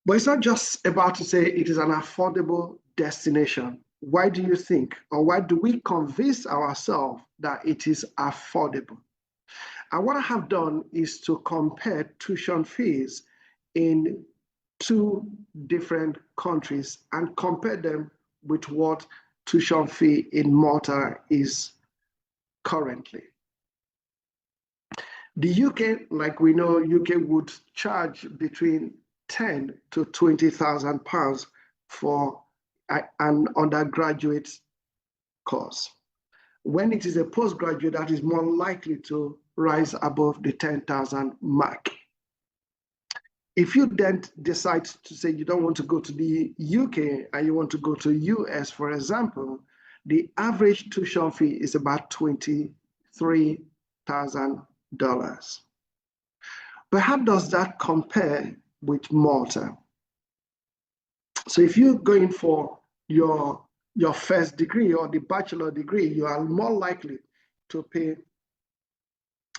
But it's not just about to say it is an affordable destination. Why do you think, or why do we convince ourselves that it is affordable? And what I have done is to compare tuition fees in two different countries and compare them with what tuition fee in Malta is currently. The UK, like we know, UK would charge between 10 to 20,000 pounds for an undergraduate course. When it is a postgraduate, that is more likely to rise above the 10,000 mark. If you then decide to say you don't want to go to the UK and you want to go to US, for example, the average tuition fee is about $23,000. But how does that compare with Malta? So if you're going for your first degree or the bachelor degree, you are more likely to pay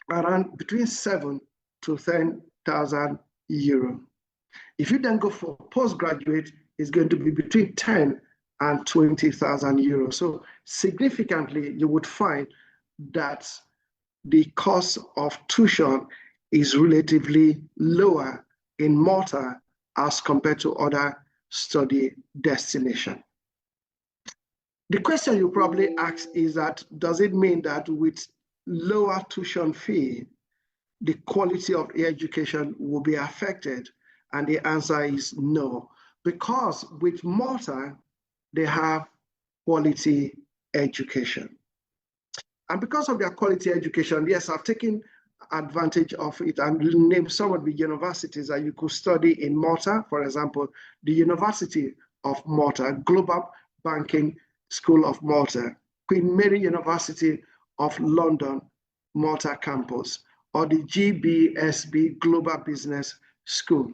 around between 7 to 10,000 euro. If you then go for postgraduate, it's going to be between 10 and 20,000 euros. So significantly, you would find that the cost of tuition is relatively lower in Malta as compared to other study destinations. The question you probably ask is that, does it mean that with lower tuition fee, the quality of education will be affected? And the answer is no, because with Malta, they have quality education. And because of their quality education, yes, I've taken advantage of it and named some of the universities that you could study in Malta. For example, the University of Malta, Global Banking School of Malta, Queen Mary University of London, Malta campus, or the GBSB Global Business School.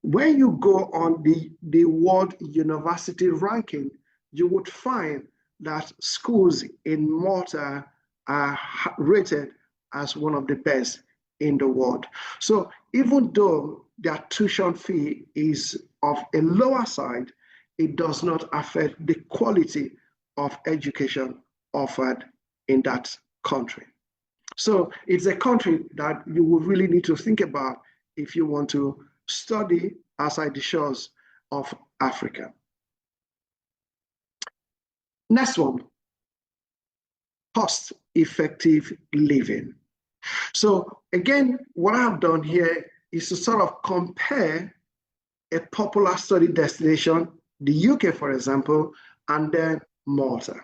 When you go on the World University ranking, you would find that schools in Malta are rated as one of the best in the world. So even though their tuition fee is of a lower side, it does not affect the quality of education offered in that country. So it's a country that you will really need to think about if you want to study outside the shores of Africa. Next one, cost-effective living. So again, what I've done here is to sort of compare a popular study destination, the UK, for example, and then Malta.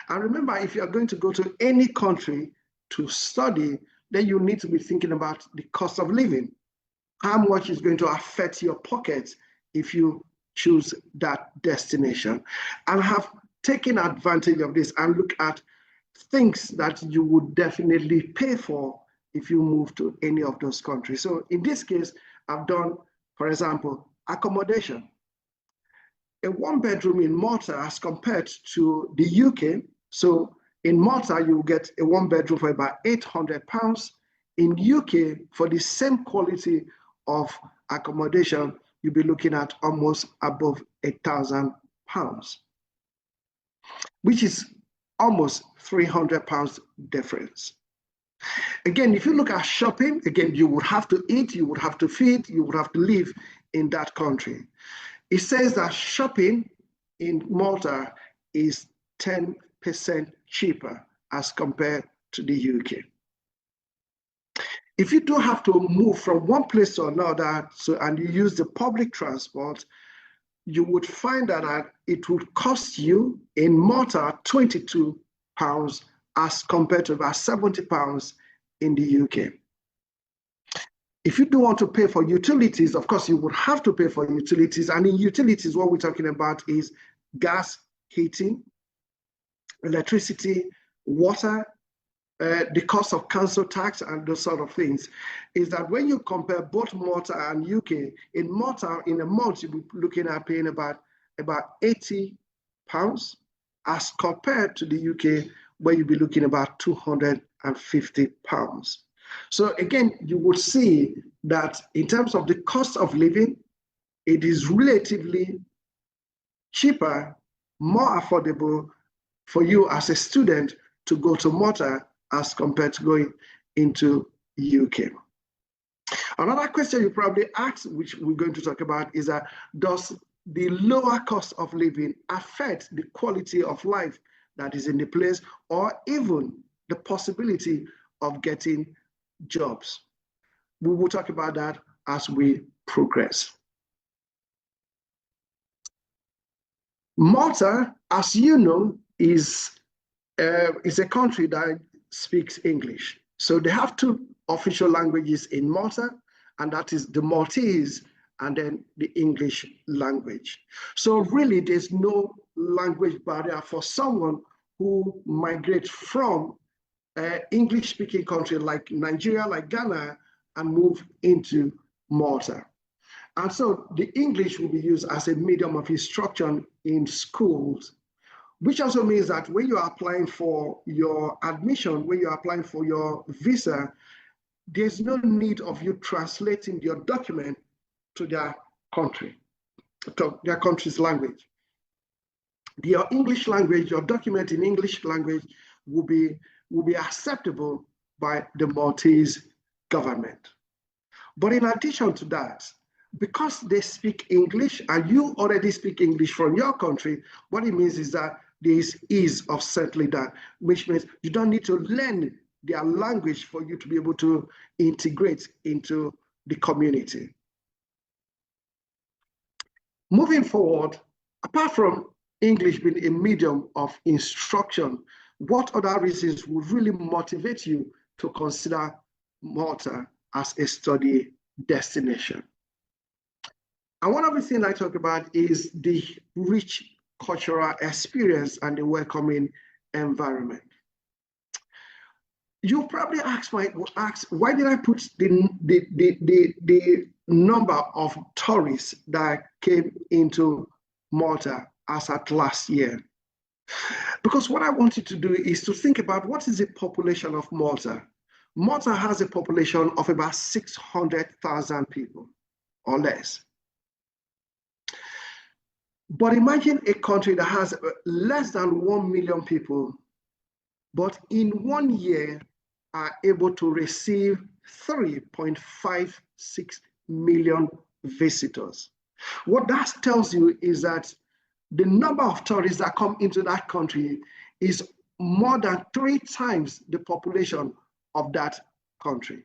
And remember, if you're going to go to any country to study, then you need to be thinking about the cost of living. How much is going to affect your pocket if you choose that destination? And have taken advantage of this and look at things that you would definitely pay for if you move to any of those countries. So in this case, I've done, for example, accommodation. A one-bedroom in Malta as compared to the UK. So in Malta, you get a one-bedroom for about £800. In UK, for the same quality of accommodation, you'll be looking at almost above £1,000, which is almost £300 difference. Again, if you look at shopping, again, you would have to eat, you would have to feed, you would have to live in that country. It says that shopping in Malta is 10% cheaper as compared to the UK. If you do have to move from one place to another, and you use the public transport, you would find that it would cost you in Malta £22 as compared to about £70 in the UK. If you do want to pay for utilities, of course, you would have to pay for utilities. And in utilities, what we're talking about is gas, heating, electricity, water, the cost of council tax and those sort of things. Is that when you compare both Malta and UK, in Malta, in a month, you'll be looking at paying about £80 as compared to the UK, where you'll be looking about £250. So again, you would see that in terms of the cost of living, it is relatively cheaper, more affordable for you as a student to go to Malta as compared to going into UK. Another question you probably ask, which we're going to talk about, is that does the lower cost of living affect the quality of life that is in the place, or even the possibility of getting jobs? We will talk about that as we progress. Malta, as you know, is a country that speaks English. So they have two official languages in Malta, and that is the Maltese and then the English language. So really, there's no language barrier for someone who migrates from an English-speaking country like Nigeria, like Ghana, and move into Malta. And so the English will be used as a medium of instruction in schools, which also means that when you're applying for your admission, when you're applying for your visa, there's no need of you translating your document to their country, to their country's language. Your English language, your document in English language will be acceptable by the Maltese government. But in addition to that, because they speak English and you already speak English from your country, what it means is that there is ease of settling down, which means you don't need to learn their language for you to be able to integrate into the community. Moving forward, apart from English being a medium of instruction, what other reasons would really motivate you to consider Malta as a study destination? And one of the things I talk about is the rich cultural experience and the welcoming environment. You probably ask, why did I put the number of tourists that came into Malta as at last year? Because what I wanted to do is to think about what is the population of Malta. Malta has a population of about 600,000 people or less. But imagine a country that has less than 1 million people, but in 1 year are able to receive 3.56 million visitors. What that tells you is that the number of tourists that come into that country is more than 3 times the population of that country.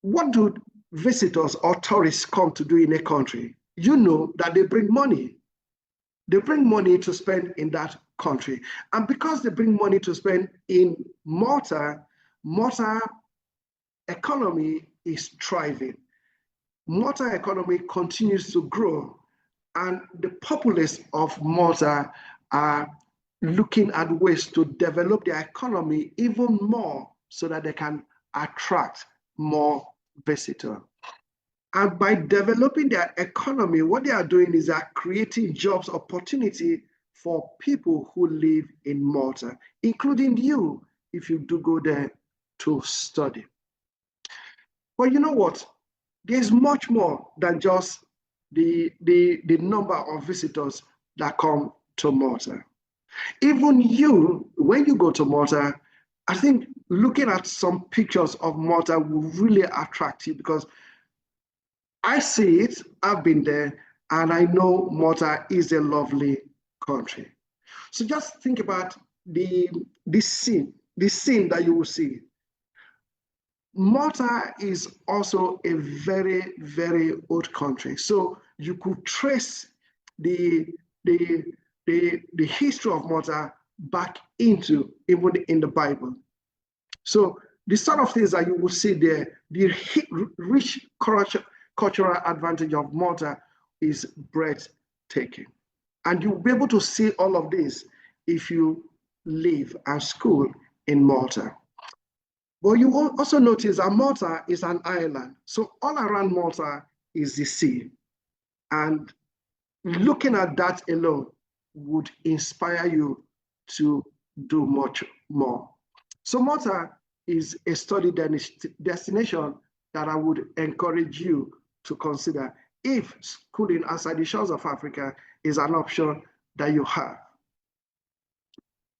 What do visitors or tourists come to do in a country? You know that they bring money. They bring money to spend in that country. And because they bring money to spend in Malta, Malta economy is thriving. Malta economy continues to grow, and the populace of Malta are looking at ways to develop their economy even more so that they can attract more visitors. And by developing their economy, what they are doing is they are creating jobs opportunity for people who live in Malta, including you, if you do go there to study. But you know what? There's much more than just the number of visitors that come to Malta. Even you, when you go to Malta, I think looking at some pictures of Malta will really attract you, because I see it, I've been there, and I know Malta is a lovely country. So just think about this scene that you will see. Malta is also a very, very old country. So you could trace the history of Malta back into even in the Bible. So the sort of things that you will see there, the rich cultural advantage of Malta is breathtaking. And you'll be able to see all of this if you live and school in Malta. But you will also notice that Malta is an island. So all around Malta is the sea. And looking at that alone would inspire you to do much more. So Malta is a study destination that I would encourage you to consider if schooling outside the shores of Africa is an option that you have.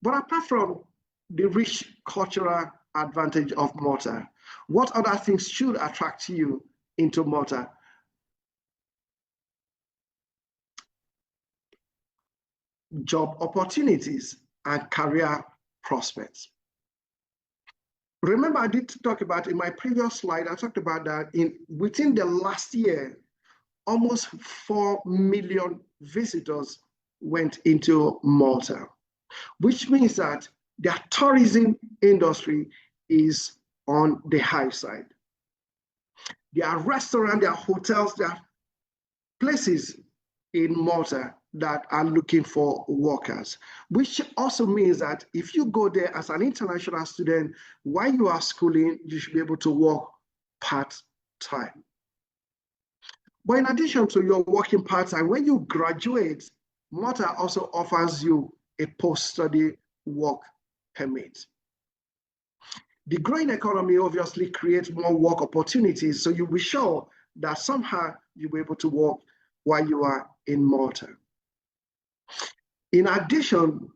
But apart from the rich cultural advantage of Malta, what other things should attract you into Malta? Job opportunities and career prospects. Remember, I did talk about in my previous slide, I talked about that within the last year, almost 4 million visitors went into Malta, which means that their tourism industry is on the high side. There are restaurants, there are hotels, there are places in Malta that are looking for workers, which also means that if you go there as an international student, while you are schooling, you should be able to work part-time. But in addition to your working part-time, when you graduate, Malta also offers you a post-study work permit. The growing economy obviously creates more work opportunities, so you'll be sure that somehow you'll be able to work while you are in Malta. In addition,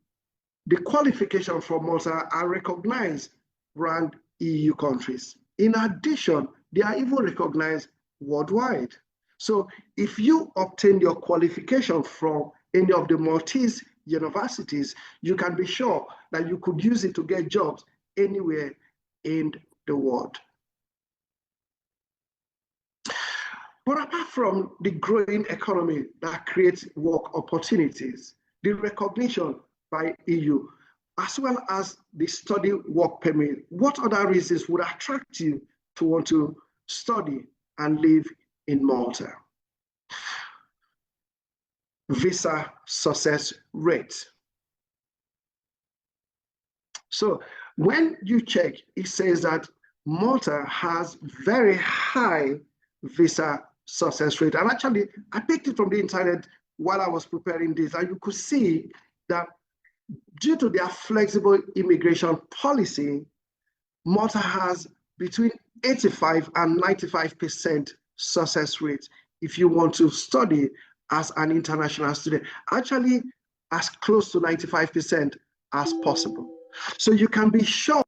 the qualifications for Malta are recognized around EU countries. In addition, they are even recognized worldwide. So if you obtain your qualification from any of the Maltese universities, you can be sure that you could use it to get jobs anywhere in the world. But apart from the growing economy that creates work opportunities, the recognition by EU, as well as the study work permit, what other reasons would attract you to want to study and live in Malta? Visa success rate. So when you check, it says that Malta has very high visa success rate. And actually, I picked it from the internet while I was preparing this, and you could see that due to their flexible immigration policy, Malta has between 85 and 95% success rate if you want to study as an international student, actually as close to 95% as possible. So you can be sure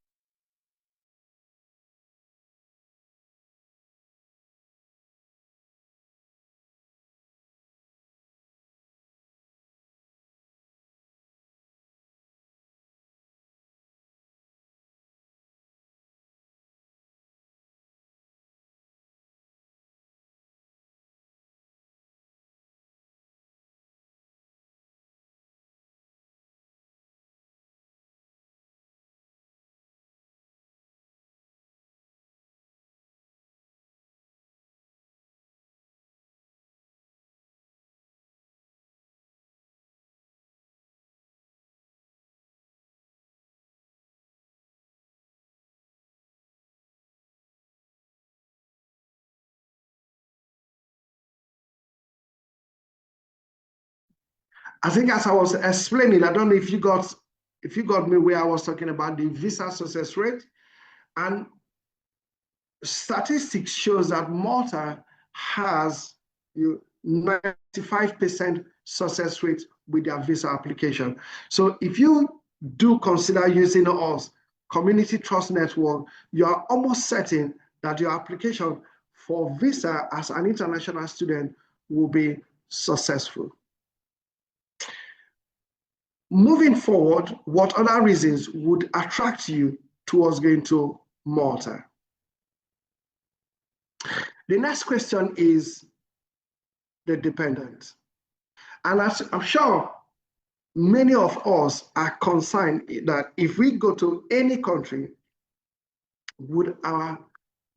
I think as I was explaining, I don't know if you got me where I was talking about the visa success rate. And statistics shows that Malta has 95% success rate with their visa application. So if you do consider using us, Community Trust Network, you are almost certain that your application for visa as an international student will be successful. Moving forward, what other reasons would attract you towards going to Malta? The next question is the dependent. And as I'm sure many of us are concerned that if we go to any country, would our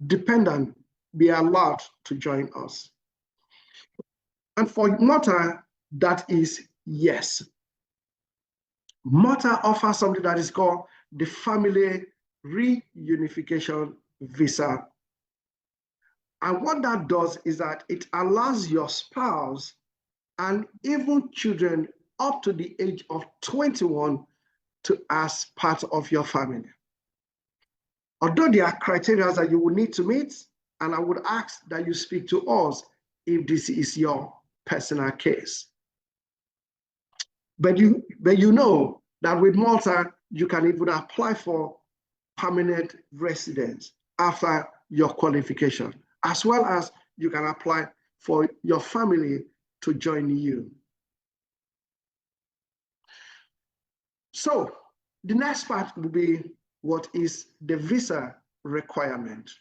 dependent be allowed to join us? And for Malta, that is yes. Malta offers something that is called the Family Reunification Visa. And what that does is that it allows your spouse and even children up to the age of 21 to as part of your family. Although there are criteria that you will need to meet, and I would ask that you speak to us if this is your personal case. But you know that with Malta, you can even apply for permanent residence after your qualification, as well as you can apply for your family to join you. So the next part will be what is the visa requirement.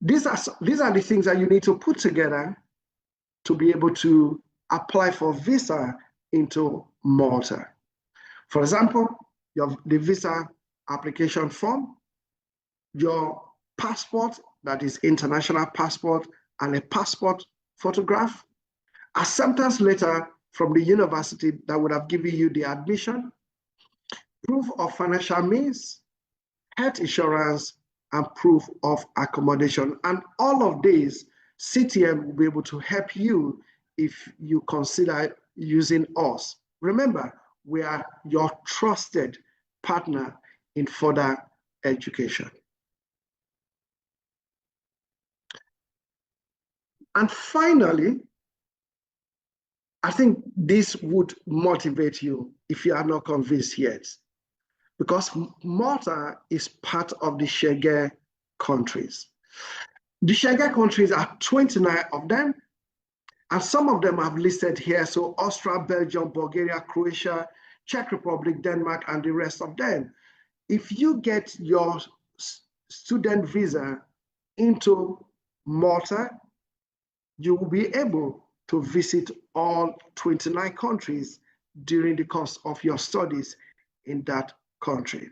These are the things that you need to put together to be able to apply for visa into Malta. For example, the visa application form, your passport, that is international passport, and a passport photograph, acceptance letter from the university that would have given you the admission, proof of financial means, health insurance, and proof of accommodation. And all of these, CTM will be able to help you if you consider using us. Remember, we are your trusted partner in further education. And finally, I think this would motivate you if you are not convinced yet, because Malta is part of the Schengen countries. The Schengen countries are 29 of them, and some of them I've listed here. So Austria, Belgium, Bulgaria, Croatia, Czech Republic, Denmark, and the rest of them. If you get your student visa into Malta, you will be able to visit all 29 countries during the course of your studies in that country.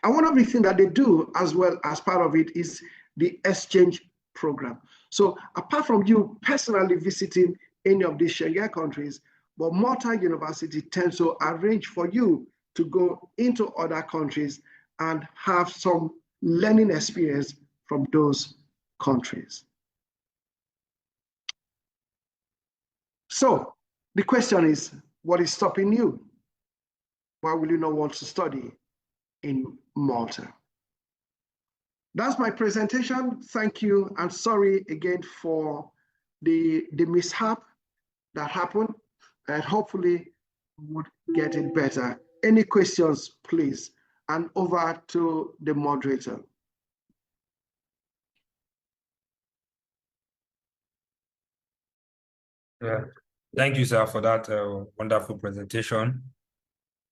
And one of the things that they do as well as part of it is the exchange program. So apart from you personally visiting any of these Schengen countries, but Malta University tends to arrange for you to go into other countries and have some learning experience from those countries. So the question is, what is stopping you? Why will you not want to study in Malta? That's my presentation. Thank you. And sorry again for the mishap that happened, and hopefully would get it better. Any questions, please? And over to the moderator. Yeah. Thank you, sir, for that wonderful presentation.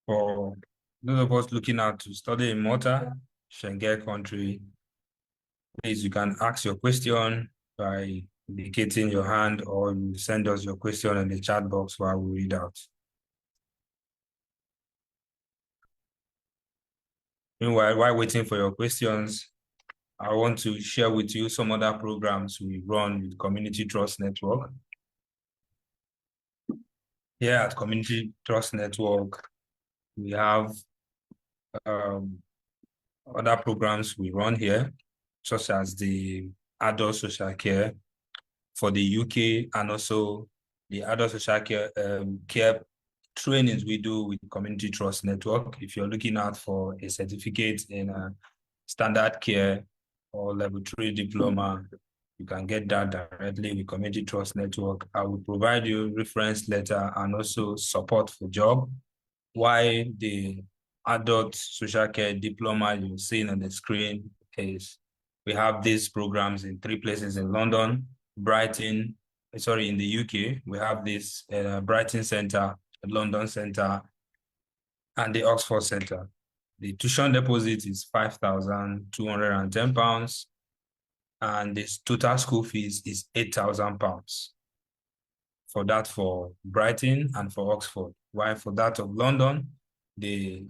For those of us looking out to study in Malta, Schengen country, please, you can ask your question by indicating your hand, or you send us your question in the chat box while we read out. Meanwhile, while waiting for your questions, I want to share with you some other programs we run with Community Trust Network. Here at Community Trust Network, we have other programs we run here, such as the adult social care for the UK, and also the adult social care trainings we do with Community Trust Network. If you're looking out for a certificate in standard care or level 3 diploma, you can get that directly with Community Trust Network. I will provide you reference letter and also support for job. While the adult social care diploma you're seeing on the screen is, we have these programs in 3 places in London, Brighton, sorry, in the UK. We have this Brighton Center, London Center, and the Oxford Center. The tuition deposit is £5,210, and the total school fees is £8,000 for that for Brighton and for Oxford. While for that of London, the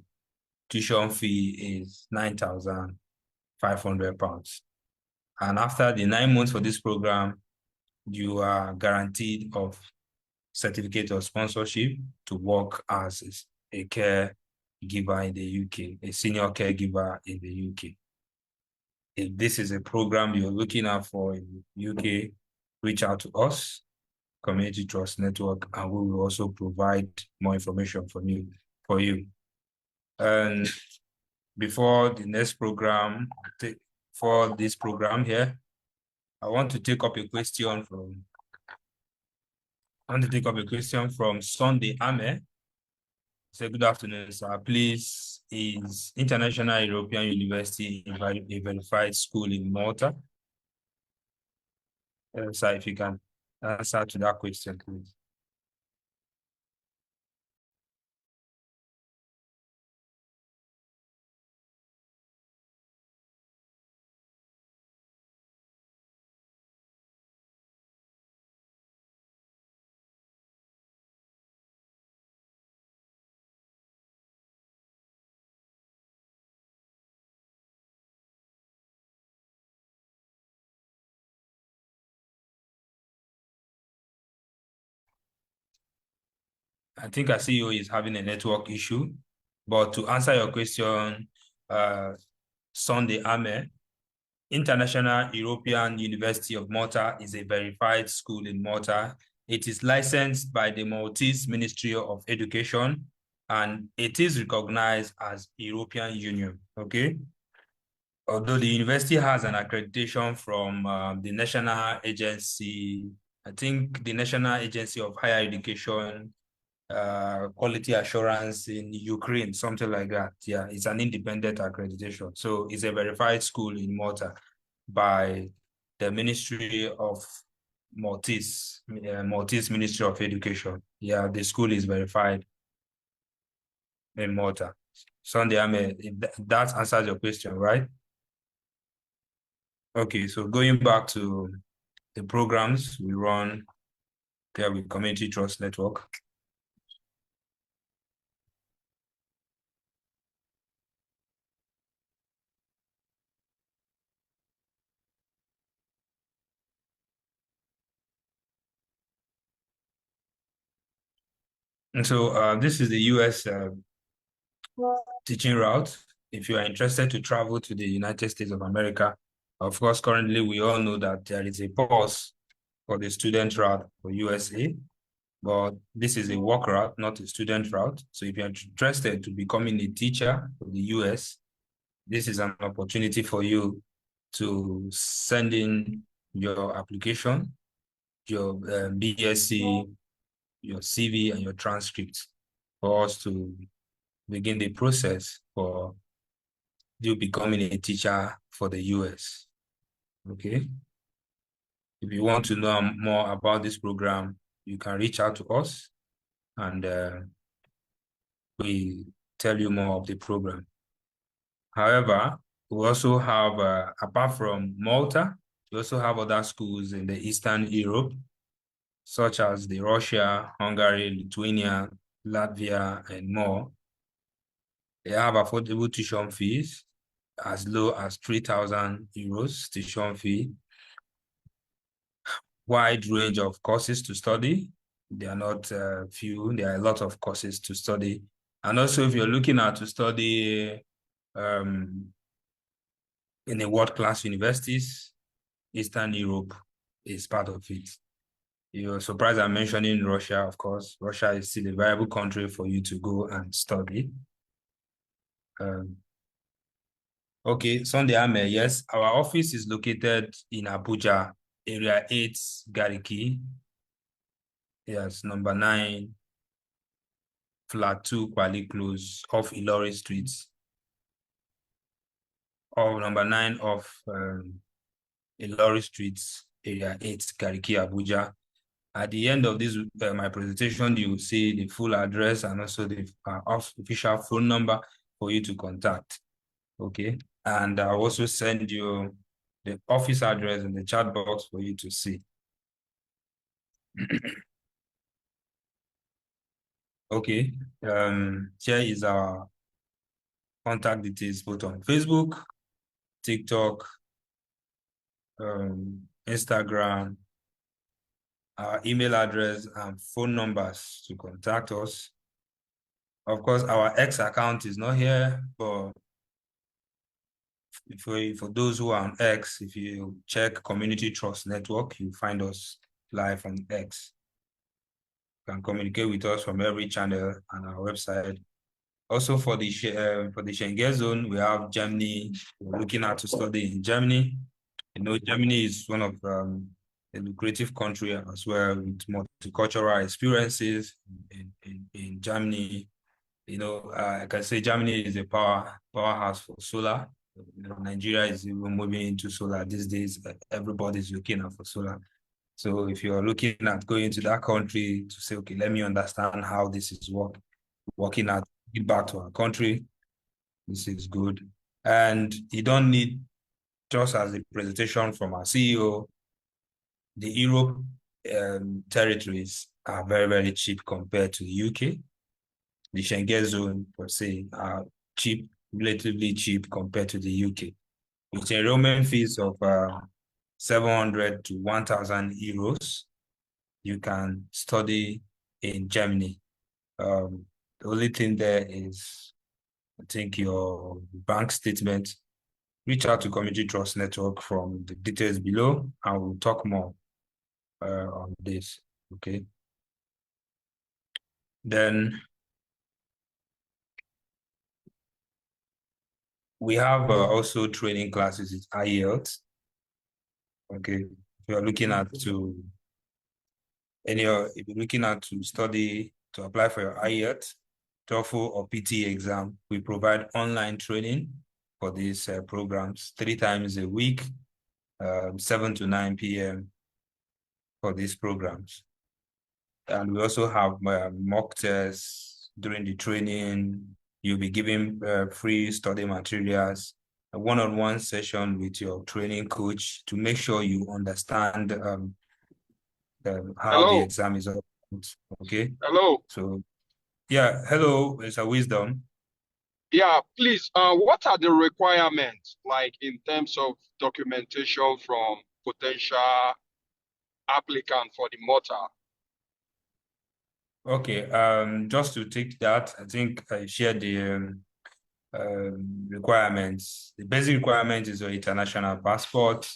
tuition fee is £9,500. And after the 9 months for this program, you are guaranteed of certificate of sponsorship to work as a caregiver in the UK, a senior caregiver in the UK. If this is a program you're looking out for in the UK, reach out to us, Community Trust Network, and we will also provide more information for you. And before the next program, for this program here, I want to take up a question from Sunday Ame. Say good afternoon, sir. Please, is International European University a verified school in Malta? Sir, if you can answer to that question, please. I think our CEO is having a network issue, but to answer your question, Sunday Ame, International European University of Malta is a verified school in Malta. It is licensed by the Maltese Ministry of Education, and it is recognized as European Union, okay? Although the university has an accreditation from the National Agency, I think the National Agency of Higher Education, quality assurance in Ukraine, something like that. Yeah, it's an independent accreditation. So it's a verified school in Malta by the Ministry of Maltese Ministry of Education. Yeah, the school is verified in Malta. Sunday, that answers your question, right? Okay, so going back to the programs we run there with Community Trust Network. And so this is the US teaching route. If you are interested to travel to the United States of America, of course, currently we all know that there is a pause for the student route for USA, but this is a work route, not a student route. So if you're interested to becoming a teacher for the US, this is an opportunity for you to send in your application, your BSc, your CV, and your transcript for us to begin the process for you becoming a teacher for the US. Okay. If you want to know more about this program, you can reach out to us and we tell you more of the program. However, we also have, apart from Malta, we also have other schools in the Eastern Europe, such as the Russia, Hungary, Lithuania, Latvia, and more. They have affordable tuition fees as low as 3,000 euros tuition fee, wide range of courses to study. They are not few, there are a lot of courses to study. And also, if you're looking at to study in the world-class universities, Eastern Europe is part of it. You're surprised I'm mentioning Russia, of course. Russia is still a viable country for you to go and study. Okay, Sunday Ame, yes. Our office is located in Abuja, Area 8, Gariki. Yes, number 9, Flat 2, Kwali Close, off Ilori Street. Or number 9 of Ilori Street, Area 8, Gariki, Abuja. At the end of this, my presentation, you will see the full address and also the official phone number for you to contact. Okay, and I'll also send you the office address in the chat box for you to see. Okay, here is our contact details both on Facebook, TikTok, Instagram, our email address and phone numbers to contact us. Of course, our X account is not here, but for those who are on X, if you check Community Trust Network, you find us live on X. You can communicate with us from every channel on our website. Also for the Schengen zone, we have Germany. We're looking at to study in Germany. Germany is one of a lucrative country as well with multicultural experiences in Germany. I can say Germany is a powerhouse for solar. Nigeria is even moving into solar these days. Everybody's looking out for solar. So if you're looking at going to that country to say, okay, let me understand how this is working out, get back to our country, this is good. And you don't need, just as a presentation from our CEO, the Europe territories are very, very cheap compared to the UK. The Schengen zone, per se, are cheap, relatively cheap compared to the UK. With enrollment fees of 700 to 1,000 euros, you can study in Germany. The only thing there is, I think, your bank statement. Reach out to Community Trust Network from the details below, and we'll talk more on this. Okay. Then we have also training classes with IELTS. Okay. If you're looking at to if you're looking at to study to apply for your IELTS, TOEFL or PT exam, we provide online training for these programs 3 times a week, 7 to 9 p.m. for these programs. And we also have mock tests during the training. You'll be given free study materials, a one-on-one session with your training coach to make sure you understand how the Hello. exam is. Okay. Hello. So, yeah. Hello, it's a wisdom. Yeah, please. What are the requirements, like in terms of documentation from potential applicant for the Malta? Okay. Just to take that, I think I shared the requirements. The basic requirement is your international passport.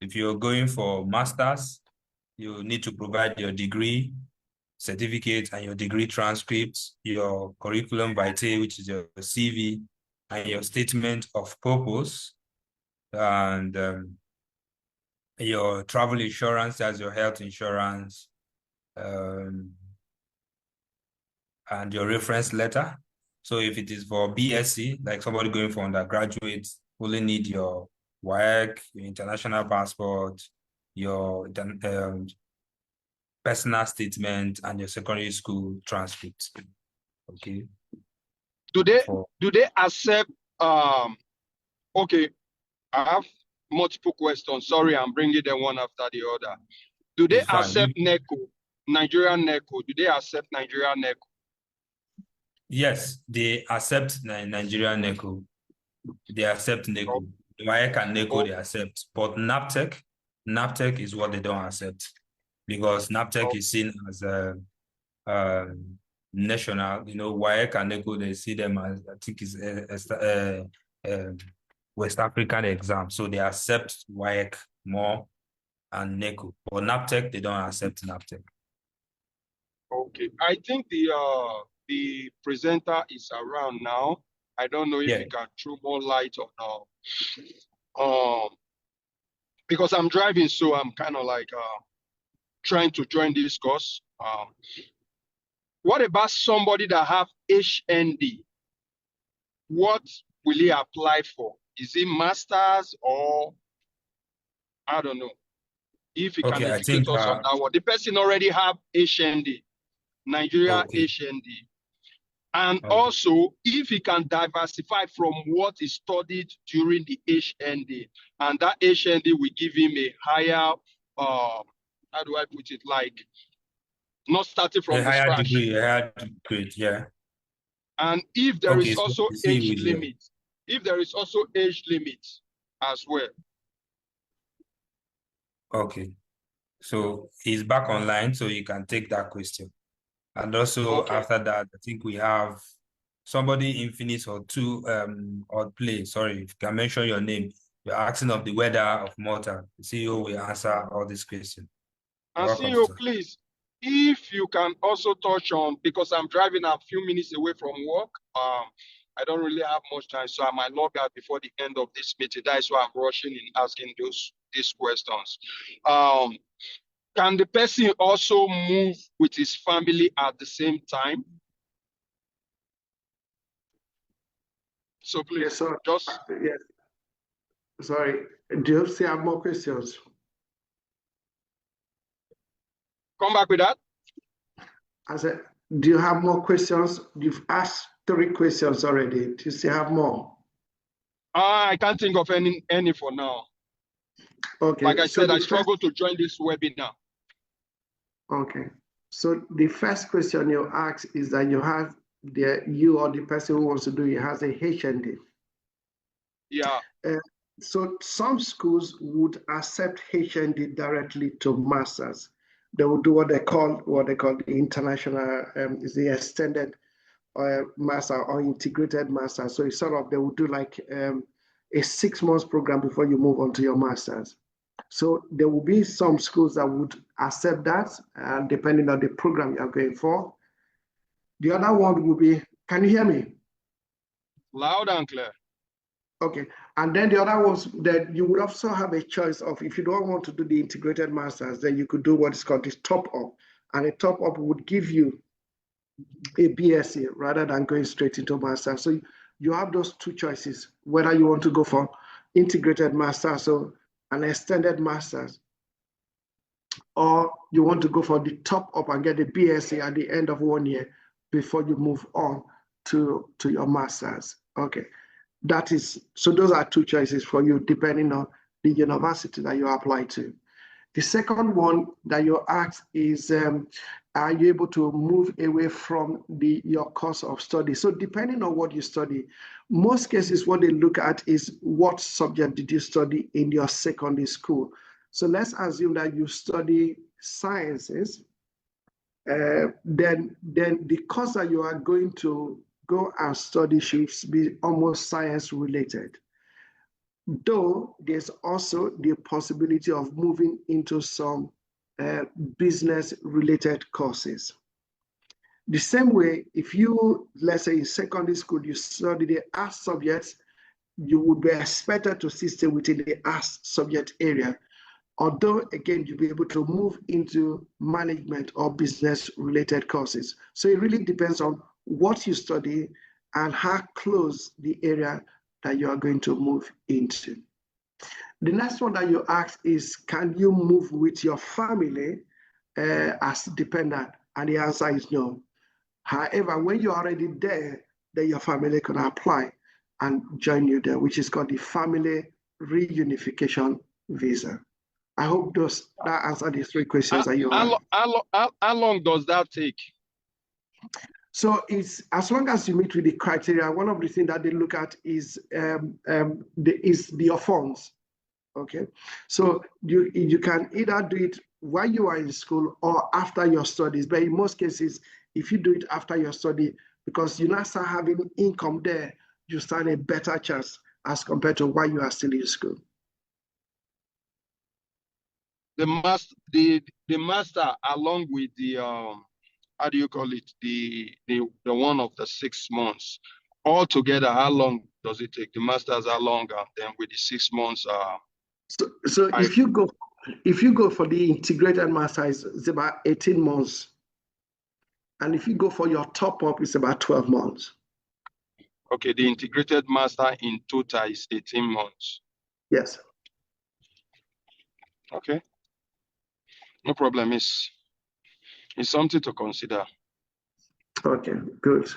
If you're going for masters, you need to provide your degree certificate and your degree transcript, your curriculum vitae, which is your CV, and your statement of purpose, and your travel insurance, as your health insurance, and your reference letter. So if it is for BSc, like somebody going for undergraduate, only need your work, your international passport, your personal statement, and your secondary school transcript. Okay. Do they accept okay, I have multiple questions. Sorry, I'm bringing them one after the other. Do they It's fine. accept NECO, Nigerian NECO? Do they accept Nigerian NECO? Yes, they accept Nigerian NECO. They accept NECO. Oh. WAEC and NECO, Oh. they accept. But NAPTEC is what they don't accept, because NAPTEC is seen as a national. WAEC and NECO, they see them as, I think, is a West African exam. So they accept WAEC more and NECO. But NAPTEC, they don't accept NAPTEC. Okay, I think the presenter is around now. I don't know if he can throw more light on because I'm driving, so I'm kind of like trying to join this course. What about somebody that have HND? What will he apply for? Is it masters or I don't know? If he can Okay, I educate think us on that one. The person already have HND, Nigeria okay. HND. And Okay. also, if he can diversify from what is studied during the HND, and that HND will give him a higher, how do I put it, like, not starting from A the higher scratch. degree, a higher degree, yeah. And if there Okay, is so also see age with you. limit, if there is also age limit as well. Okay, so he's back online, so you can take that question. And also Okay. after that, I think we have somebody Infinite or two or play. Sorry, if you can mention your name. You're asking of the weather of Malta. The CEO will answer all these questions. And Welcome, CEO, sir. please, if you can also touch on, because I'm driving a few minutes away from work, I don't really have much time, so I might log out before the end of this meeting. That is why I'm rushing in asking these questions. Can the person also move with his family at the same time? So please, Yes, sir. just Yes. Sorry. Do you still have more questions? come back with that. I said, do you have more questions? You've asked 3 questions already. Do you still have more? I can't think of any for now. Okay. Like I So said, I the struggle to join this webinar. Okay. So the first question you ask is that you or the person who wants to do it has a HND. Yeah. So some schools would accept HND directly to masters. They will do what they call the international is the extended master or integrated master. So it's sort of they will do like a 6 months program before you move on to your masters. So there will be some schools that would accept that, depending on the program you are going for. The other one will be, can you hear me? Loud and clear. Okay. And then the other ones that you would also have a choice of, if you don't want to do the integrated masters, then you could do what is called this top up. And a top up would give you a BSc rather than going straight into master. So you have those 2 choices, whether you want to go for integrated master, so an extended masters, or you want to go for the top up and get a BSc at the end of 1 year before you move on to your masters. Okay, so those are 2 choices for you depending on the university that you apply to. The second one that you ask is, are you able to move away from your course of study? So depending on what you study, most cases what they look at is what subject did you study in your secondary school. So let's assume that you study sciences, then the course that you are going to go and study should be almost science related. Though there's also the possibility of moving into some business related courses. The same way, if you, let's say in secondary school, you study the art subjects, you would be expected to stay within the art subject area. Although, again, you'll be able to move into management or business related courses. So it really depends on what you study and how close the area that you are going to move into. The next one that you ask is, can you move with your family as dependent? And the answer is no. However, when you're already there, then your family can apply and join you there, which is called the family reunification visa. I hope that answered the 3 questions that you had. How long does that take? So it's as long as you meet with the criteria. One of the things that they look at is your funds. Okay, so you can either do it while you are in school or after your studies. But in most cases, if you do it after your study, because you now start having income there, you stand a better chance as compared to while you are still in school. The master along with the how do you call it, the one of the 6 months altogether, how long does it take? The masters are longer, then with the 6 months so if you go for the integrated master, it's about 18 months, and if you go for your top up, it's about 12 months. Okay, the integrated master in total is 18 months. Yes. Okay, no problem. It's something to consider. Okay, good.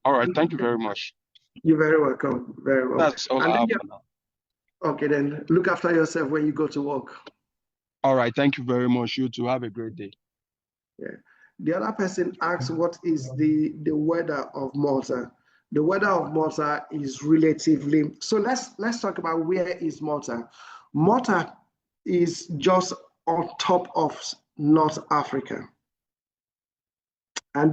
All right, thank you very much. You're very welcome. Very well. That's all I have for now. Okay, then look after yourself when you go to work. All right, thank you very much. You too. Have a great day. Yeah. The other person asks, what is the weather of Malta? The weather of Malta is relatively, so let's talk about where is Malta. Malta is just on top of North Africa. And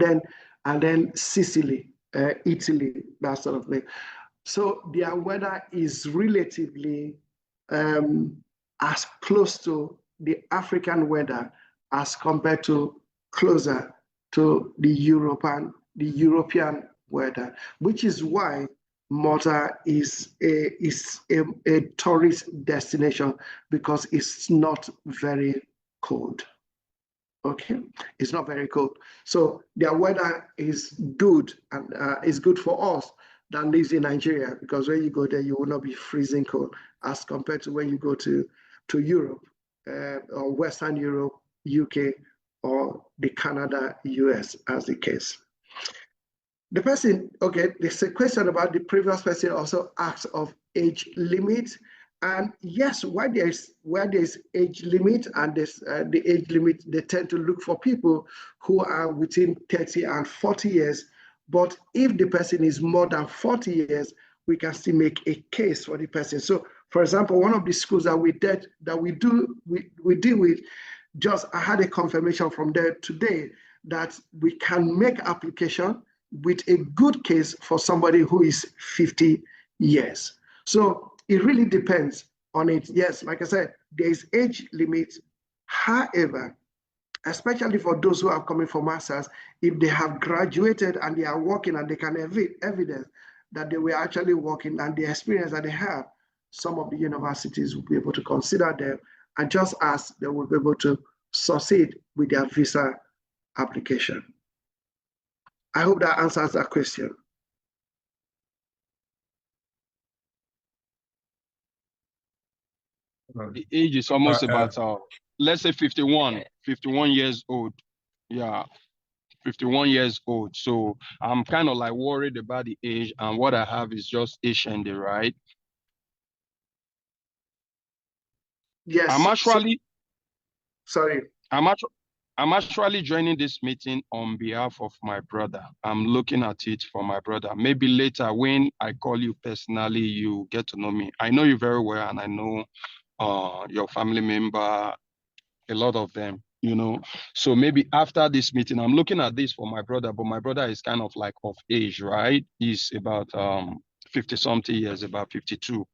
then Sicily, Italy, that sort of thing. So their weather is relatively as close to the African weather as compared to closer to the European weather, which is why Malta is a tourist destination, because it's not very cold. Okay, it's not very cold. So their weather is good, and is good for us that lives in Nigeria, because when you go there, you will not be freezing cold as compared to when you go to Europe, or Western Europe, UK, or the Canada, US, as the case. The person, okay, there's a question about the previous person also asked of age limit. And yes, where there's age limit, and there's the age limit, they tend to look for people who are within 30 and 40 years. But if the person is more than 40 years, we can still make a case for the person. So, for example, one of the schools that we deal with, just I had a confirmation from there today that we can make application with a good case for somebody who is 50 years. So it really depends on it. Yes, like I said, there is age limit. However, especially for those who are coming for masters, if they have graduated and they are working and they can evidence that they were actually working and the experience that they have, some of the universities will be able to consider them, and just as they will be able to succeed with their visa application. I hope that answers that question. The age is almost about, let's say 51 years old. Yeah, 51 years old. So I'm kind of like worried about the age, and what I have is just HND, right? Yes. I'm actually joining this meeting on behalf of my brother. I'm looking at it for my brother. Maybe later when I call you personally, you get to know me. I know you very well, and I know your family member, a lot of them, you know. So maybe after this meeting, I'm looking at this for my brother, but my brother is kind of like of age, right? He's about 50 something years, about 52.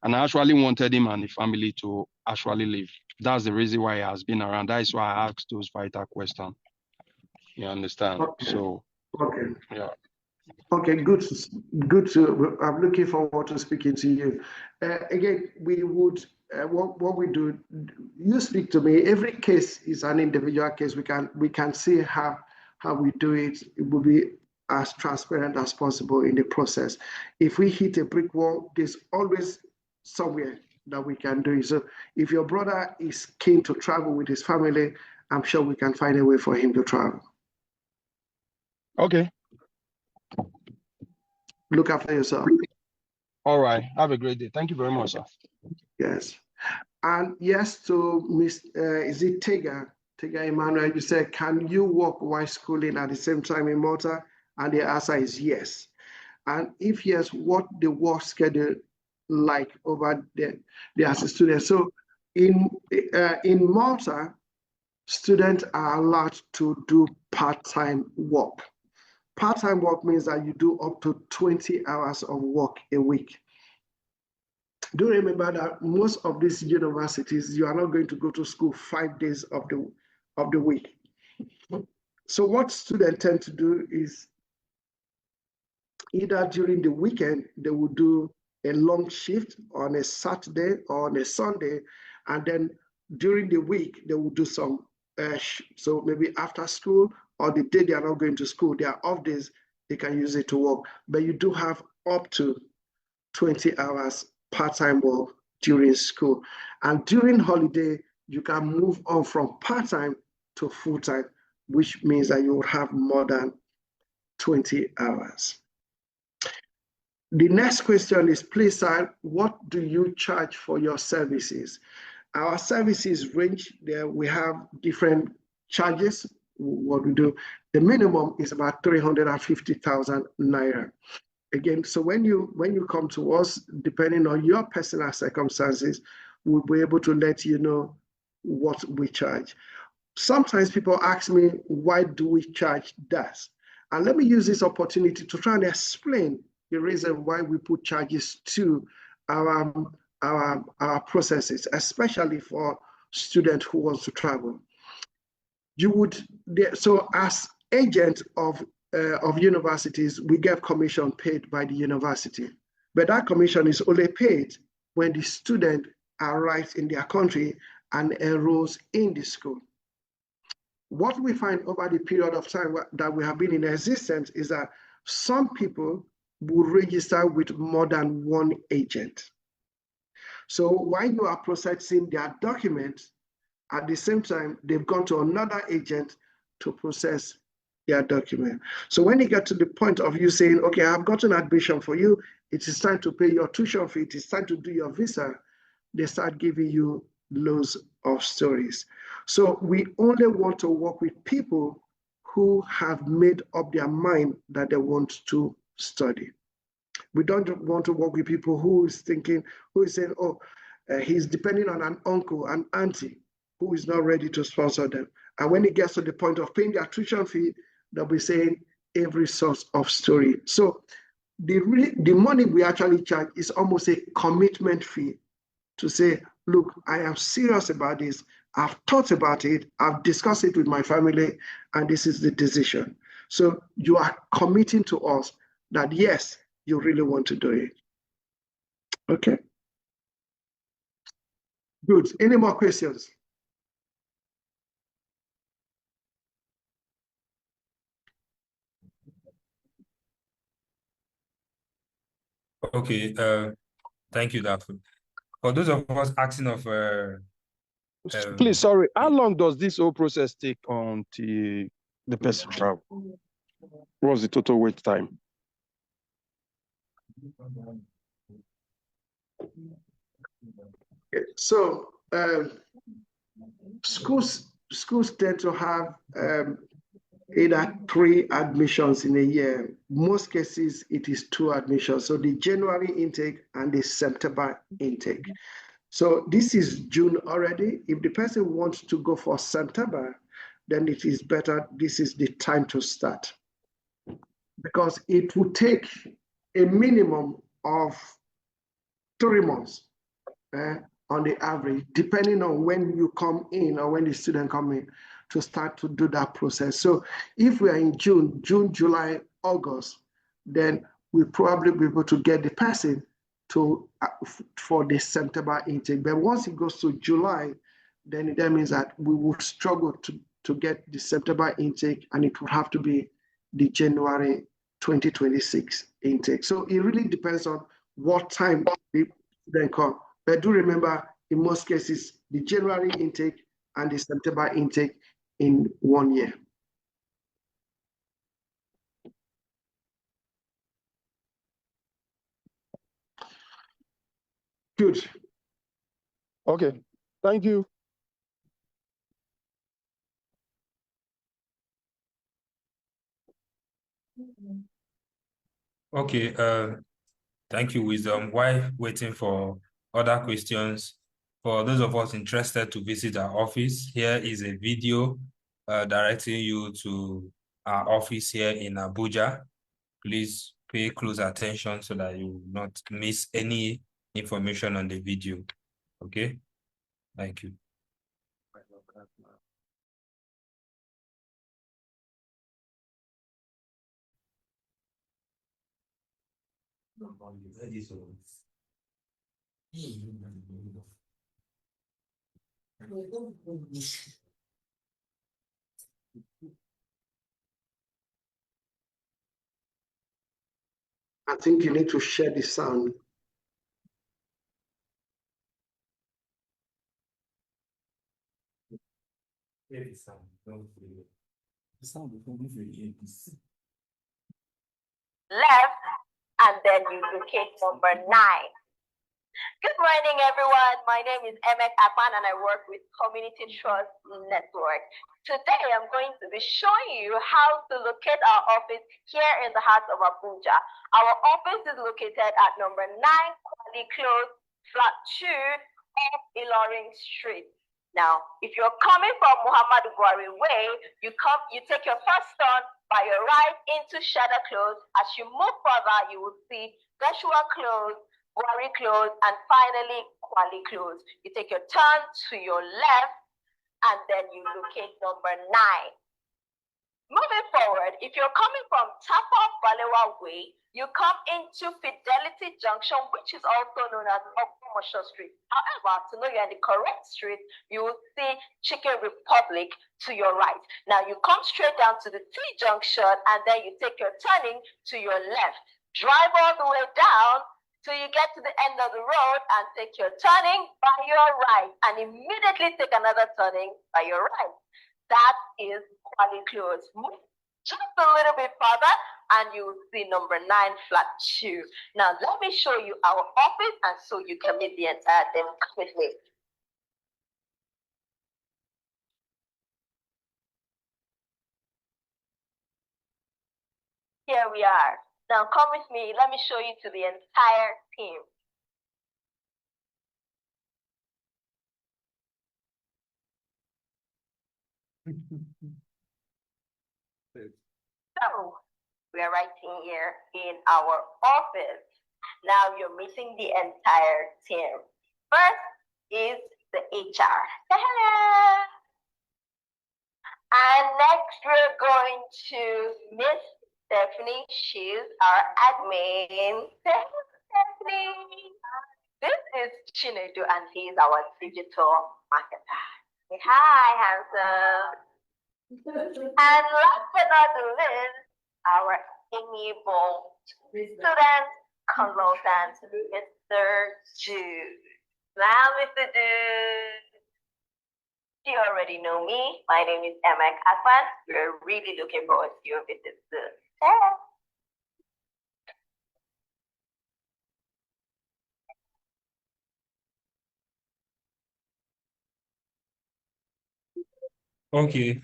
And I actually wanted him and the family to actually live. That's the reason why he has been around. That is why I asked those vital questions. You understand? Okay. So, okay. Yeah. Okay, good. I'm looking forward to speaking to you. Again, we would, what we do, you speak to me. Every case is an individual case. We can see how we do it. It will be as transparent as possible in the process. If we hit a brick wall, there's always somewhere that we can do it. So if your brother is keen to travel with his family, I'm sure we can find a way for him to travel. Okay. Look after yourself. All right. Have a great day. Thank you very much, sir. Yes. And yes, to Miss, is it Tega Emmanuel, you said, can you work while schooling at the same time in Malta? And the answer is yes. And if yes, what the work schedule like over there as a student? So in Malta, students are allowed to do part-time work. Part-time work means that you do up to 20 hours of work a week. Do remember that most of these universities, you are not going to go to school 5 days of the week. So what students tend to do is either during the weekend, they will do a long shift on a Saturday or on a Sunday, and then during the week, they will do some, so maybe after school or the day they are not going to school, they are off days, they can use it to work. But you do have up to 20 hours part-time work during school. And during holiday, you can move on from part-time to full-time, which means that you will have more than 20 hours. The next question is, please, sir, what do you charge for your services? Our services range there. We have different charges. What we do, the minimum is about 350,000 naira. Again, so when you come to us, depending on your personal circumstances, we'll be able to let you know what we charge. Sometimes people ask me, why do we charge that? And let me use this opportunity to try and explain the reason why we put charges to our processes, especially for students who want to travel. So as agent of of universities, we get commission paid by the university. But that commission is only paid when the student arrives in their country and enrolls in the school. What we find over the period of time that we have been in existence is that some people will register with more than one agent. So while you are processing their documents, at the same time, they've gone to another agent to process their document. So when you get to the point of you saying, okay, I've gotten admission for you, it is time to pay your tuition fee, it is time to do your visa, they start giving you loads of stories. So we only want to work with people who have made up their mind that they want to study. We don't want to work with people who is thinking, who is saying, oh, he's depending on an uncle, an auntie, who is not ready to sponsor them. And when it gets to the point of paying their tuition fee, they'll be saying every sort of story. So the money we actually charge is almost a commitment fee to say, look, I am serious about this. I've thought about it. I've discussed it with my family, and this is the decision. So you are committing to us that, yes, you really want to do it. Okay. Good. Any more questions? Okay. Thank you, Dafu. For those of us asking of please, sorry, how long does this whole process take until the person travel? What's the total wait time? So schools tend to have either 3 admissions in a year. Most cases, it is 2 admissions. So the January intake and the September intake. So this is June already. If the person wants to go for September, then it is better. This is the time to start, because it will take a minimum of 3 months on the average, depending on when you come in or when the student come in, to start to do that process. So if we are in June, July, August, then we'll probably be able to get the person to for the September intake. But once it goes to July, then that means that we will struggle to get the September intake, and it will have to be the January 2026 intake. So it really depends on what time they then come. But do remember, in most cases, the January intake and the September intake in 1 year. Good. Okay, thank you. Okay, thank you, Wisdom. While waiting for other questions, for those of us interested to visit our office, here is a video directing you to our office here in Abuja. Please pay close attention so that you will not miss any information on the video. Okay, thank you. I think you need to share the sound. Left, and then you locate number 9. Good morning, everyone. My name is Emek Akpan, and I work with Community Trust Network. Today, I'm going to be showing you how to locate our office here in the heart of Abuja. Our office is located at number 9 Kwali Close, flat 2, off Ilorin Street. Now, if you're coming from Muhammadu Buhari Way, you take your first turn by your right into Shada Close. As you move further, you will see Gashua Close, Buhari Close, and finally Kwali Close. You take your turn to your left, and then you locate number 9. Moving forward, if you're coming from Tapa Balewa Way, you come into Fidelity Junction, which is also known as Okomosho Street. However, to know you're in the correct street, you will see Chicken Republic to your right. Now you come straight down to the T junction and then you take your turning to your left. Drive all the way down till you get to the end of the road and take your turning by your right and immediately take another turning by your right. That is Quality Clothes. Move just a little bit further and you will see number 9 flat 2. Now let me show you our office and so you can meet the entire thing. Come with me. Here we are. Now come with me. Let me show you to the entire team. So we are right in here in our office. Now you're meeting the entire team. First is the HR. Hello. And next we're going to Miss Stephanie. She's our admin. Stephanie. This is Chinedu and he's our digital marketer. Say hi, handsome. And last but not least, our amiable student consultant, Mr. Jude. Now, Mr. Jude, you already know me. My name is Emma Katman. We're really looking forward to your visit soon. Okay.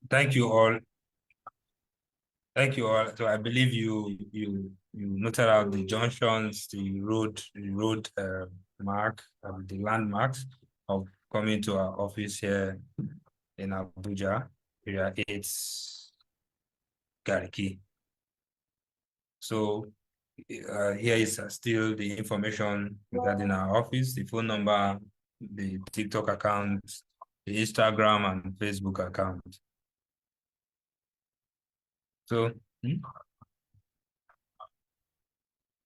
Thank you all. Thank you all. So I believe you noted out the junctions, the road mark, the landmarks of coming to our office here in Abuja, area 8, Gariki. So here is still the information regarding our office, the phone number, the TikTok account, the Instagram and Facebook account. So,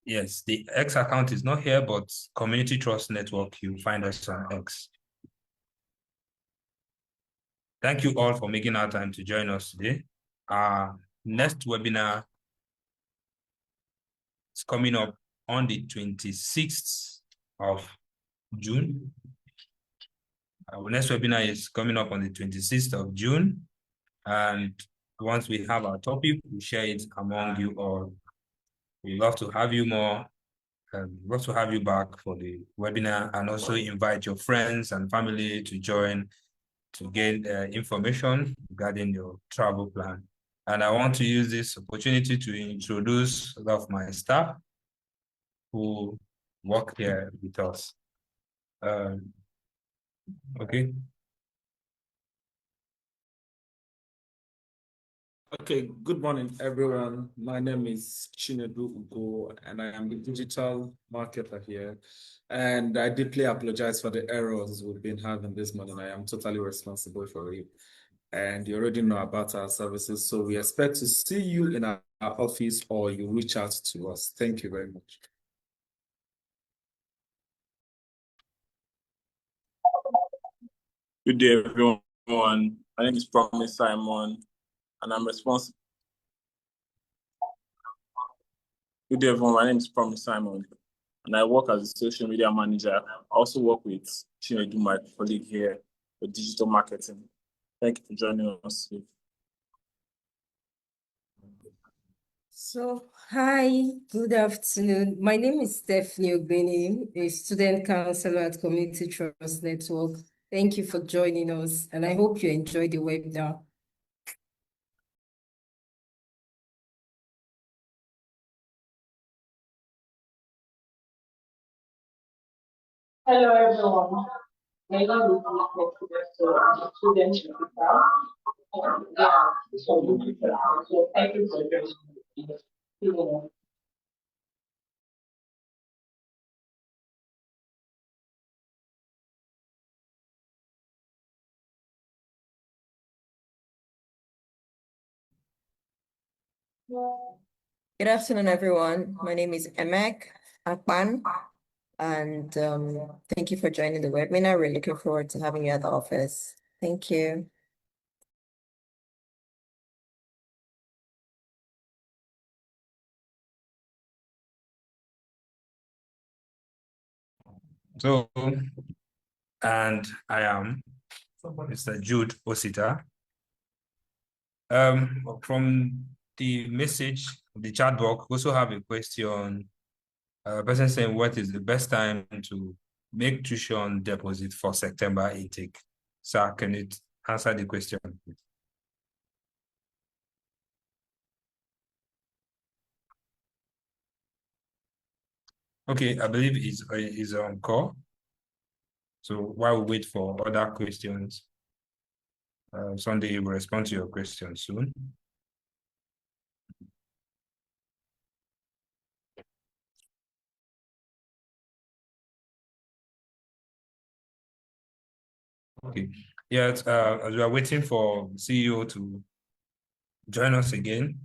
yes, the X account is not here, but Community Trust Network, you find us on X. Thank you all for making our time to join us today. Our next webinar is coming up on the 26th of June. Our next webinar is coming up on the 26th of June. And once we have our topic, we share it among you all. We'd love to have you more. Love to have you back for the webinar and also invite your friends and family to join to gain information regarding your travel plan. And I want to use this opportunity to introduce a lot of my staff who work here with us. Okay. Okay, good morning, everyone. My name is Chinedu Ugo, and I am the digital marketer here. And I deeply apologize for the errors we've been having this morning. I am totally responsible for it. And you already know about our services, so we expect to see you in our office or you reach out to us. Thank you very much. Good day, everyone. My name is Promise Simon, and I'm responsible. Good day, everyone. My name is Promise Simon, and I work as a social media manager. I also work with Chinedu, my colleague here, for digital marketing. Thank you for joining us today. So, hi, good afternoon. My name is Stephanie Ogbeni, a student counselor at Community Trust Network. Thank you for joining us, and I hope you enjoyed the webinar. Hello, everyone. My name is Professor Student Shakita. So thank you for joining me. Good afternoon, everyone. My name is Emek Akpan, and thank you for joining the webinar. We're looking forward to having you at the office. Thank you. So, and I am Mr. Jude Osita. From the message, the chat box, we also have a question. A person saying, what is the best time to make tuition deposit for September intake? Sir, can you answer the question? Okay, I believe he's on call. So while we wait for other questions, Sunday will respond to your question soon. Okay. Yes, as we are waiting for CEO to join us again,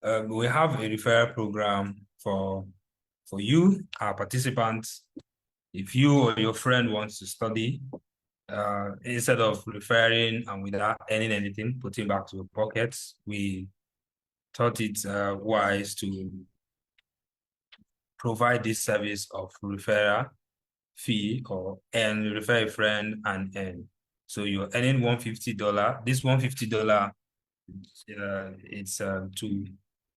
we have a referral program for you, our participants. If you or your friend wants to study, instead of referring and without earning anything, putting back to your pockets, we thought it wise to provide this service of referral fee or refer a friend and earn. So you're earning $150. This $150, it's to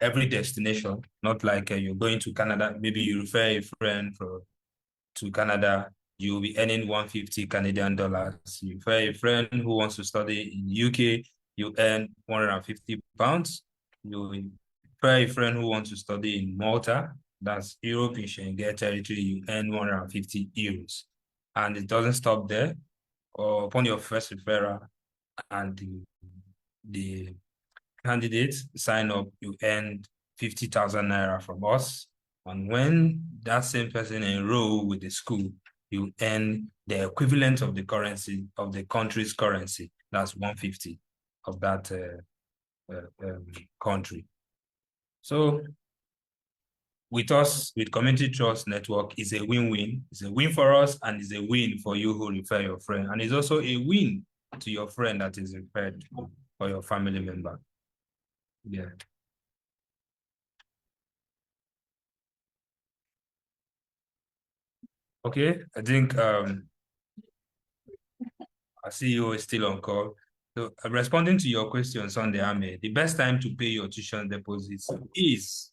every destination, not like you're going to Canada. Maybe you refer a friend to Canada, you'll be earning 150 Canadian dollars. You refer a friend who wants to study in UK, you earn 150 pounds. You refer a friend who wants to study in Malta, that's Europe in Schengen territory, you earn 150 euros. And it doesn't stop there. Or upon your first referral and the candidates sign up, you earn 50,000 naira from us. And when that same person enroll with the school, you earn the equivalent of the currency of the country's currency. That's 150 of that country. So with us, with Community Trust Network, is a win-win. It's a win for us and it's a win for you who refer your friend. And it's also a win to your friend that is referred for your family member. Yeah. Okay, I think our CEO is still on call. So responding to your question, Sunday Ame, the best time to pay your tuition deposits is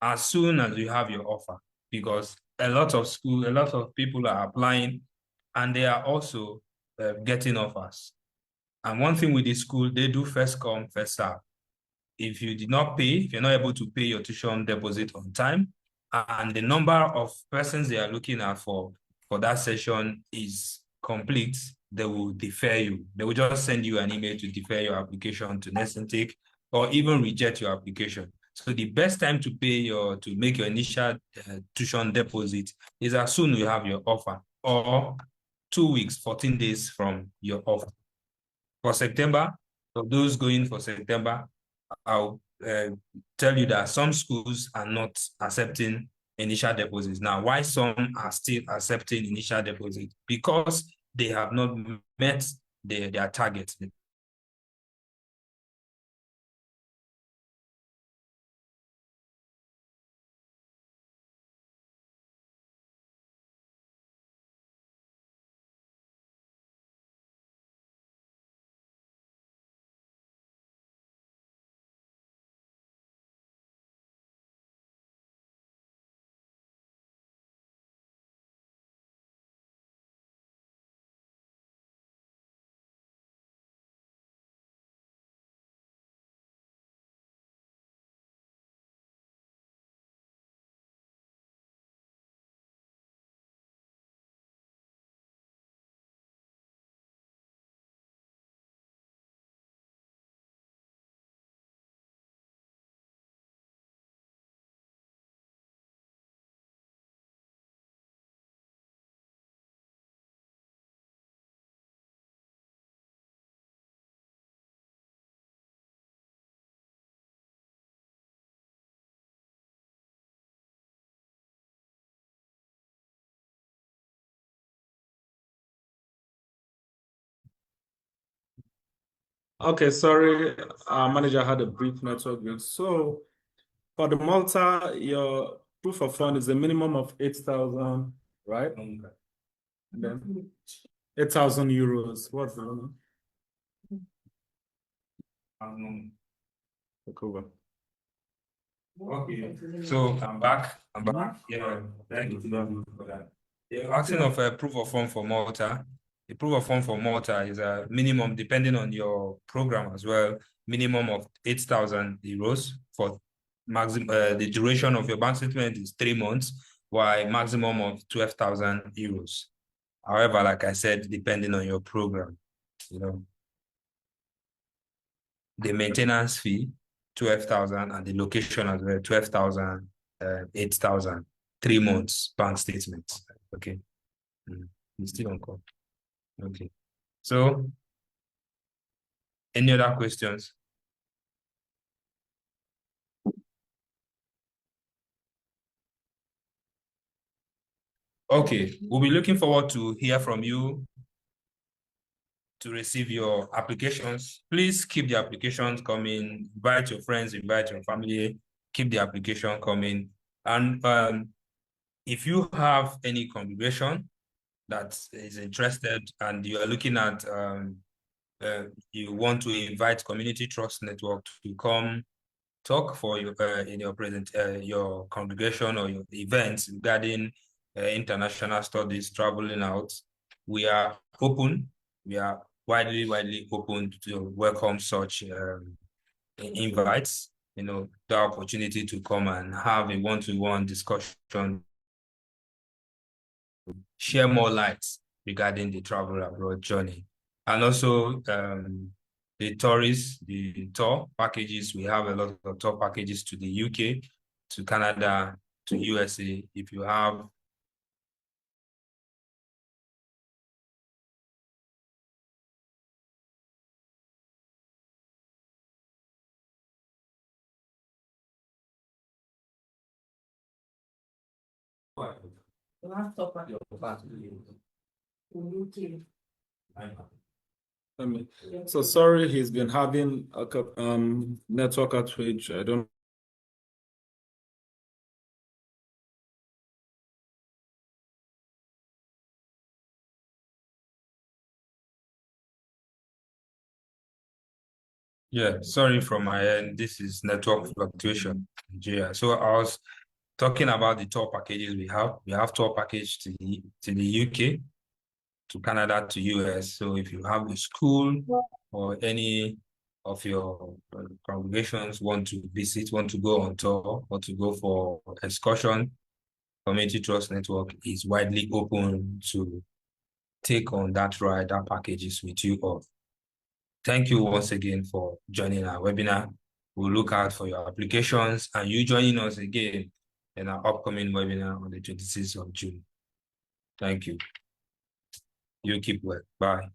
as soon as you have your offer, because a lot of people are applying and they are also getting offers. And one thing with the school, they do first come, first serve. If you did not pay, if you're not able to pay your tuition deposit on time, and the number of persons they are looking at for that session is complete, they will defer you. They will just send you an email to defer your application to next intake or even reject your application. So the best time to make your initial tuition deposit is as soon as you have your offer, or 2 weeks, 14 days from your offer. For September, for those going for September, I'll tell you that some schools are not accepting initial deposits. Now, why some are still accepting initial deposits? Because they have not met their target. Okay, sorry, our manager had a brief network glitch. So for the Malta, your proof of fund is a minimum of 8,000, right? And then 8,000 euros. What's the one? Take over. Okay, so I'm back. Yeah, thank you for that. You're asking of a proof of fund for Malta. The proof of fund for Malta is a minimum, depending on your program as well, minimum of 8,000 euros for maximum. The duration of your bank statement is 3 months, while maximum of 12,000 euros. However, like I said, depending on your program, you know, the maintenance fee 12,000 and the location as well 12,000, 8,000, 3 months bank statements. Okay, it's still on call. Okay, so any other questions? Okay, we'll be looking forward to hear from you to receive your applications. Please keep the applications coming. Invite your friends, invite your family. Keep the application coming. And if you have any congregation that is interested and you are looking at, you want to invite Community Trust Network to come talk for you in your your congregation or your events regarding international studies, traveling out, we are open. We are widely open to welcome such invites. You know, the opportunity to come and have a one-to-one discussion, share more light regarding the travel abroad journey. And also the tourists, the tour packages, we have a lot of tour packages to the UK, to Canada, to USA. If you have So sorry, he's been having a network outage. I don't. Yeah, sorry from my end. This is network fluctuation in Nigeria. So I was talking about the tour packages we have. We have tour package to the UK, to Canada, to US. So if you have a school or any of your congregations want to visit, want to go on tour or to go for excursion, Community Trust Network is widely open to take on that ride, that packages with you all. Thank you once again for joining our webinar. We'll look out for your applications and you joining us again in our upcoming webinar on the 26th of June. Thank you. You keep well. Bye.